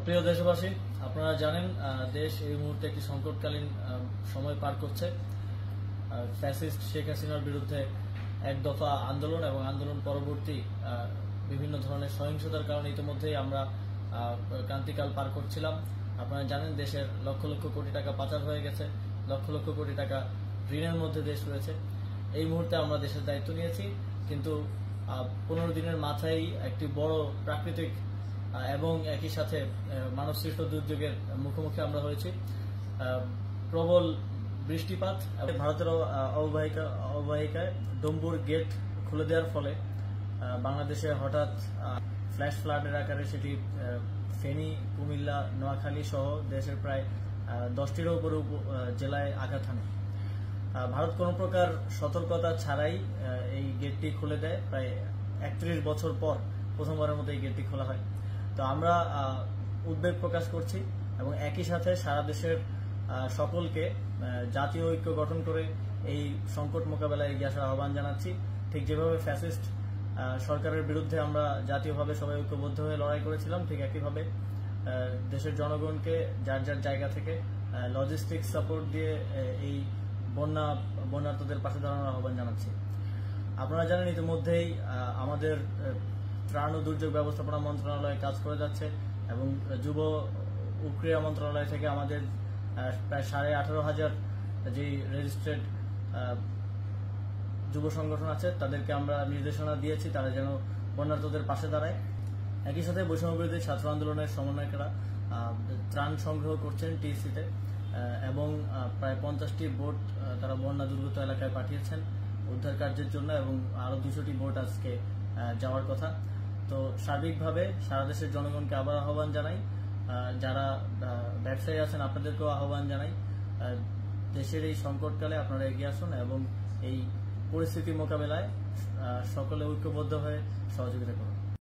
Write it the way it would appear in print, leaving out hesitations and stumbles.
প্রিয় দেশবাসী, আপনারা জানেন দেশ এই মুহূর্তে একটি সংকটকালীন সময় পার করছে। ফ্যাসিস্ট শেখ হাসিনার বিরুদ্ধে এক দফা আন্দোলন এবং আন্দোলন পরবর্তী বিভিন্ন ধরনের সহিংসতার কারণে ইতিমধ্যেই আমরা ক্রান্তিকাল পার করছিলাম। আপনারা জানেন দেশের লক্ষ লক্ষ কোটি টাকা পাচার হয়ে গেছে, লক্ষ লক্ষ কোটি টাকা ঋণের মধ্যে দেশ রয়েছে। এই মুহূর্তে আমরা দেশের দায়িত্ব নিয়েছি, কিন্তু 15 দিনের মাথায় একটি বড় প্রাকৃতিক এবং একই সাথে মানবসৃষ্ট দুর্যোগের মুখোমুখি আমরা হয়েছি। প্রবল বৃষ্টিপাত এবং ভারতের অববাহিকায় ডম্বুর গেট খুলে দেওয়ার ফলে বাংলাদেশে হঠাৎ ফ্ল্যাশ ফ্লাডের আকারে সেটি ফেনী, কুমিল্লা, নোয়াখালী সহ দেশের প্রায় 10টিরও উপরে জেলায় আঘাত হানে। ভারত কোনো প্রকার সতর্কতা ছাড়াই এই গেটটি খুলে দেয়। প্রায় 31 বছর পর প্রথমবারের মতো এই গেটটি খোলা হয়। তো আমরা উদ্বেগ প্রকাশ করছি এবং একই সাথে সারা দেশের সকলকে জাতীয় ঐক্য গঠন করে এই সংকট মোকাবেলায় এগিয়ে আসার আহ্বান জানাচ্ছি। ঠিক যেভাবে ফ্যাসিস্ট সরকারের বিরুদ্ধে আমরা জাতীয়ভাবে সবাই ঐক্যবদ্ধ হয়ে লড়াই করেছিলাম, ঠিক একইভাবে দেশের জনগণকে যার যার জায়গা থেকে লজিস্টিক সাপোর্ট দিয়ে এই বন্যার্তদের পাশে দাঁড়ানোর আহ্বান জানাচ্ছি। আপনারা জানেন ইতিমধ্যেই আমাদের ত্রাণ ও দুর্যোগ ব্যবস্থাপনা মন্ত্রণালয় কাজ করে যাচ্ছে এবং যুব ও ক্রীড়া মন্ত্রণালয় থেকে আমাদের প্রায় 18,500 যে রেজিস্ট্রেড যুব সংগঠন আছে তাদেরকে আমরা নির্দেশনা দিয়েছি তারা যেন বন্যার্তদের পাশে দাঁড়ায়। একই সাথে বৈষম্যবিরোধী ছাত্র আন্দোলনের সমন্বয়করা ত্রাণ সংগ্রহ করছেন টিএসসিতে এবং প্রায় 50টি বোট তারা বন্যা দুর্গত এলাকায় পাঠিয়েছেন উদ্ধার কার্যের জন্য এবং আরো 200টি বোট আজকে যাওয়ার কথা। তো সার্বিকভাবে সারা দেশের জনগণকে আবার আহ্বান জানাই, যারা ব্যবসায়ী আছেন আপনাদেরকেও আহ্বান জানাই, দেশের এই সংকটকালে আপনারা এগিয়ে আসুন এবং এই পরিস্থিতি মোকাবেলায় সকলে ঐক্যবদ্ধ হয়ে সহযোগিতা করুন।